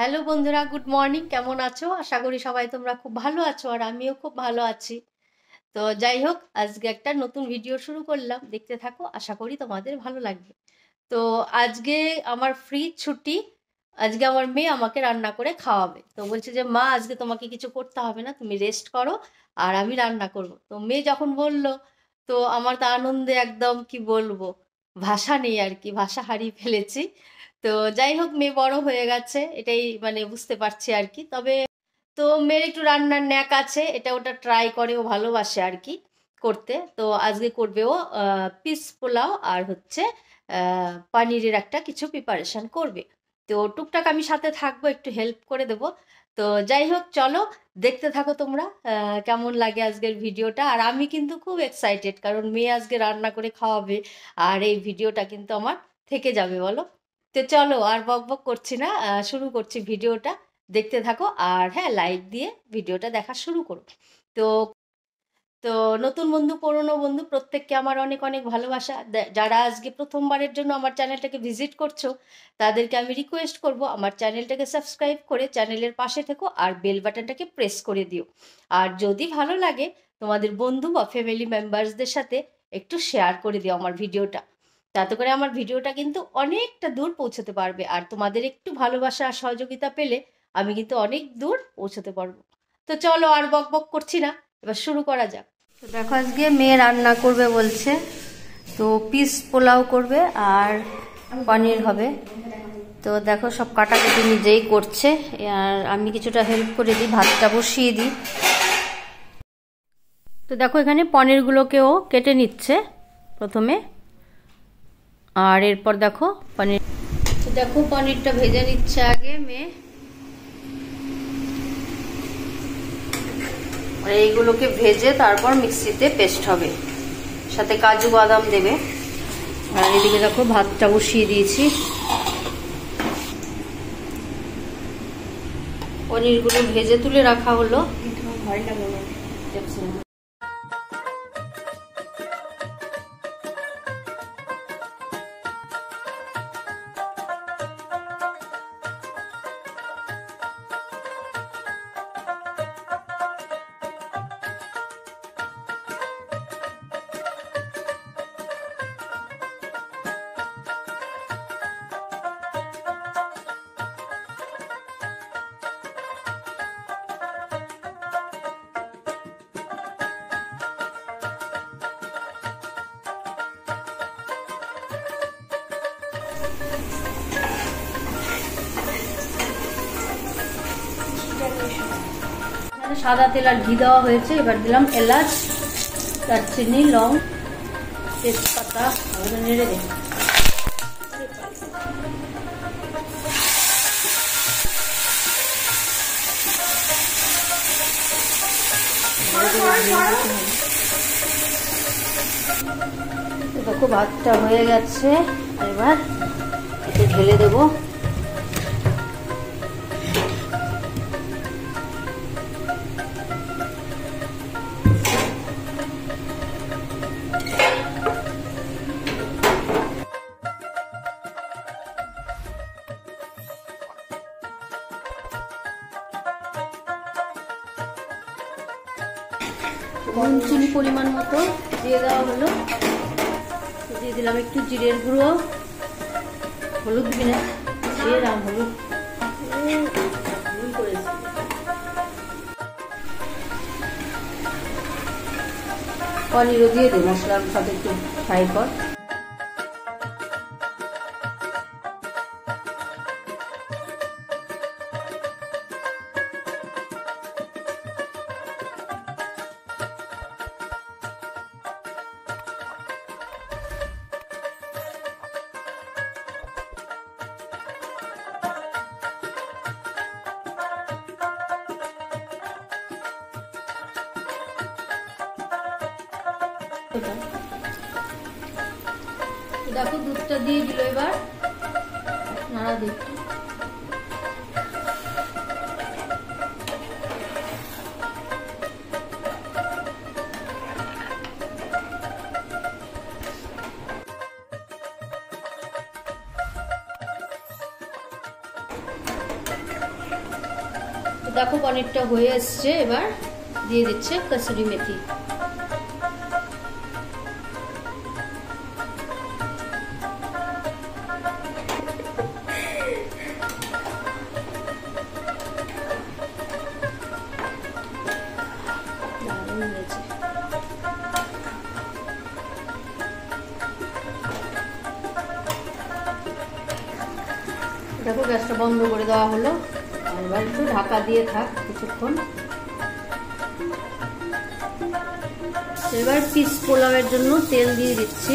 Hello বন্ধুরা, good morning. কেমন আছো? আশা করি সবাই তোমরা খুব ভালো আছো, আর আমিও খুব ভালো আছি। তো যাই হোক, আজকে একটা নতুন ভিডিও শুরু করলাম, দেখতে থাকো, আশা করি তোমাদের ভালো লাগবে। তো আজকে আমার ফ্রি ছুটি। আজকে আমার মেয়ে আমাকে রান্না করে খাওয়াবে। তো বলছে যে মা, আজকে তোমাকে কিছু করতে হবে না, তুমি রেস্ট করো, আর আমি রান্না করব। তো মেয়ে যখন বলল, তো আমার তো আনন্দে একদম কি বলবো, ভাষা নেই আর কি, ভাষা হারিয়ে ফেলেছি। তো যাই হোক, মেয়ে বড় হয়ে গেছে, এটাই মানে বুঝতে পারছি আর কি। তবে তো মেয়ের একটু রান্নার ন্যাক আছে, এটা ওটা ট্রাই করে, ও ভালোবাসে আর কি করতে। তো আজকে করবে ও পিস পোলাও, আর হচ্ছে পানিরের একটা কিছু প্রিপারেশন করবে। তো টুকটাক আমি সাথে থাকবো, একটু হেল্প করে দেবো। তো যাই হোক, চলো দেখতে থাকো তোমরা কেমন লাগে আজকের ভিডিওটা। আর আমি কিন্তু খুব এক্সাইটেড, কারণ মেয়ে আজকে রান্না করে খাওয়াবে, আর এই ভিডিওটা কিন্তু আমার থেকে যাবে, বলো। তো চলো আর বক বক করছি না, শুরু করছি ভিডিওটা। দেখতে থাকো, আর হ্যাঁ, লাইক দিয়ে ভিডিওটা দেখা শুরু করো। তো তো নতুন বন্ধু, পুরনো বন্ধু, প্রত্যেককে আমার অনেক অনেক ভালোবাসা। যারা আজকে প্রথমবারের জন্য আমার চ্যানেলটাকে ভিজিট করছো, তাদেরকে আমি রিকোয়েস্ট করব, আমার চ্যানেলটাকে সাবস্ক্রাইব করে চ্যানেলের পাশে থেকো, আর বেল বাটনটাকে প্রেস করে দিও। আর যদি ভালো লাগে, তোমাদের বন্ধু বা ফ্যামিলি মেম্বার্সদের সাথে একটু শেয়ার করে দিও আমার ভিডিওটা। তাতে করে আমার ভিডিওটা কিন্তু অনেকটা দূর পৌঁছতে পারবে, আর তোমাদের একটু ভালোবাসা আর সহযোগিতা পেলে আমি কিন্তু অনেক দূর পৌঁছতে পারবো। তো চলো আর বক বক করছি না, এবার শুরু করা যাক। তো দেখো, আজকে মেয়ে রান্না করবে বলছে, তো পিস পোলাও করবে আর পনির হবে। তো দেখো, সব কাটাকুটি নিজেই করছে, আর আমি কিছুটা হেল্প করে দিই, ভাতটা বসিয়ে দিই। তো দেখো, এখানে পনিরগুলোকেও কেটে নিচ্ছে প্রথমে, আর এরপর দেখো পনির। তো দেখো, পনিরটা ভেজে নিচ্ছে আগে মেয়ে, আর এইগুলোকে ভেজে তারপর মিক্সিতে পেস্ট হবে, সাথে কাজু বাদাম দেবে। আর এদিকে দেখো, ভাতটা বসিয়ে দিয়েছি। পনিরগুলো ভেজে তুলে রাখা হলো। সাদা তেল আর ঘি দেওয়া হয়েছে, এবার দিলাম এলাচ, দারচিনি, লং, তেজপাতা, নেড়ে দিই। দেখো, ভাতটা হয়ে গেছে, এবার এতে ঢেলে দেবো। নুন চিনি পরিমাণ মতো দিয়ে দেওয়া হলো। দিয়ে দিলাম একটু জিরের গুঁড়ো, হলুদ দিলাম, হলুদ পনিরও দিয়ে দিই, মশলার সাথে একটু ফ্রাই কর। দেখো, দুধটা দিয়ে দিল, এবার নাড়া দিই। দেখো পনিরটা হয়ে এসছে, এবার দিয়ে দিচ্ছে কসুরি মেথি। দেখো গ্যাসটা বন্ধ করে দেওয়া হলো, এবার একটু ঢাকা দিয়ে থাক কিছুক্ষণ। এবার পিস পোলাওয়ের জন্য তেল দিয়ে দিচ্ছি।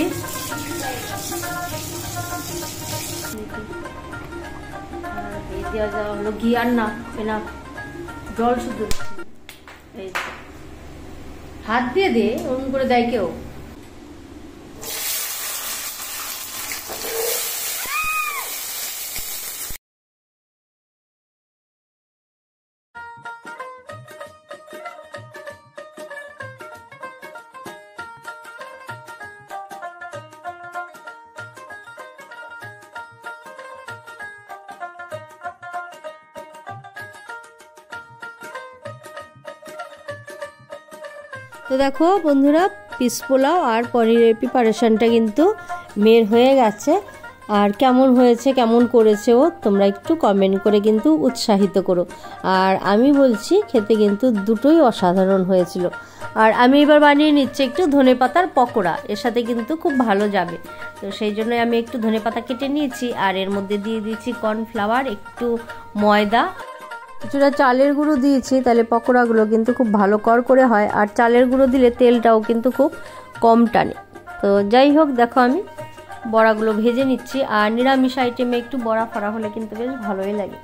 দেওয়া যাওয়া হলো ঘি, আর না না জল শুধু। এই হাত দিয়ে দিয়ে ওরকম করে দেয় কেউ। তো দেখো বন্ধুরা, পিস পোলাও আর পনিরের প্রিপারেশনটা কিন্তু মেয়ের হয়ে গেছে। আর কেমন হয়েছে, কেমন করেছে ও, তোমরা একটু কমেন্ট করে কিন্তু উৎসাহিত করো। আর আমি বলছি খেতে কিন্তু দুটোই অসাধারণ হয়েছিল। আর আমি এবার বানিয়ে নিচ্ছি একটু ধনেপাতার পকোড়া, এর সাথে কিন্তু খুব ভালো যাবে। তো সেই জন্য আমি একটু ধনেপাতা কেটে নিয়েছি, আর এর মধ্যে দিয়ে দিয়েছি কর্নফ্লাওয়ার, একটু ময়দা, কিছুটা চালের গুঁড়ো দিয়েছি, তাহলে পকোড়াগুলো কিন্তু খুব ভালো করে হয়। আর চালের গুঁড়ো দিলে তেলটাও কিন্তু খুব কম টানে। তো যাই হোক, দেখো আমি বড়াগুলো ভেজে নিচ্ছি। আর নিরামিষ আইটেমে একটু বড়া ফড়া হলে কিন্তু বেশ ভালোই লাগে।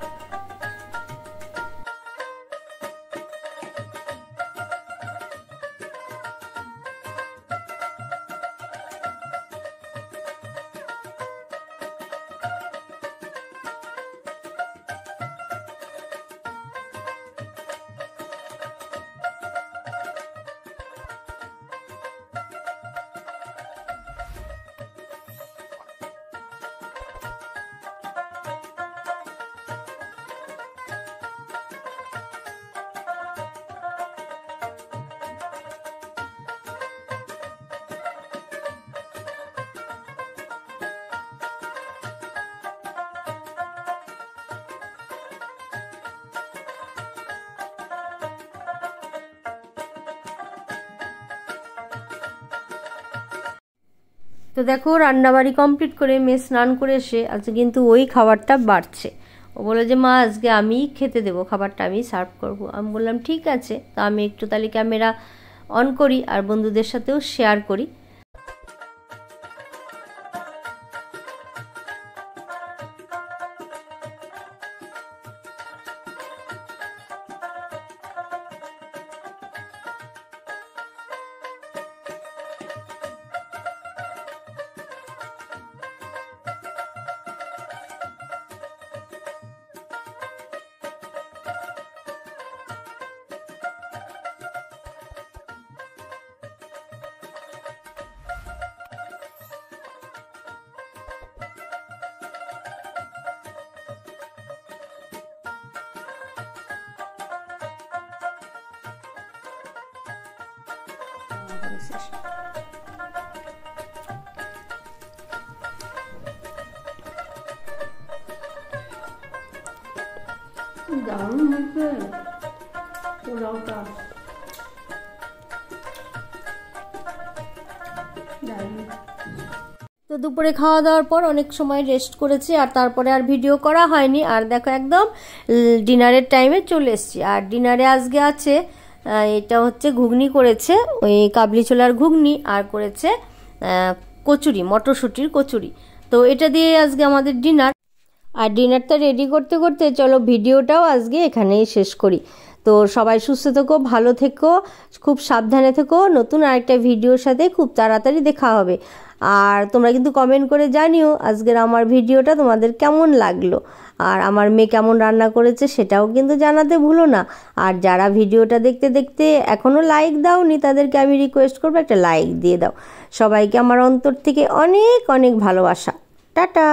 তো দেখো রান্নাবাড়ি কমপ্লিট করে মেয়ে স্নান করে এসে আজকে কিন্তু ওই খাবারটা বাড়ছে। ও বলে যে মা আজকে আমি খেতে দেবো, খাবারটা আমি সার্ভ করব। আমি বললাম ঠিক আছে। তো আমি একটু তাহলে ক্যামেরা অন করি আর বন্ধুদের সাথেও শেয়ার করি। দারুণ হচ্ছে পোলাওটা। তো দুপুরে খাওয়া দাওয়ার পর অনেক সময় রেস্ট করেছি, আর তারপরে আর ভিডিও করা হয়নি। আর দেখো একদম ডিনারের টাইমে চলে এসেছি। আর ডিনারে আজকে আছে, এটা হচ্ছে ঘুগনি করেছে, ওই কাবলি ছোলার ঘুগনি, আর করেছে কচুরি, মটরশুঁটির কচুরি। তো এটা দিয়ে আজকে আমাদের ডিনার। আর ডিনারটা রেডি করতে করতে চলো ভিডিওটাও আজকে এখানেই শেষ করি। তো সবাই সুস্থ থেকো, ভালো থেকো, খুব সাবধানে থেকো। নতুন আরেকটা ভিডিওর সাথে খুব তাড়াতাড়ি দেখা হবে। আর তোমরা কিন্তু কমেন্ট করে জানিও আজকের আমার ভিডিওটা তোমাদের কেমন লাগলো, আর আমার মেয়ে কেমন রান্না করেছে সেটাও কিন্তু জানাতে ভুলো না। আর যারা ভিডিওটা দেখতে দেখতে এখনও লাইক দাওনি তাদেরকে আমি রিকোয়েস্ট করবো একটা লাইক দিয়ে দাও। সবাইকে আমার অন্তর থেকে অনেক অনেক ভালোবাসা। টাটা।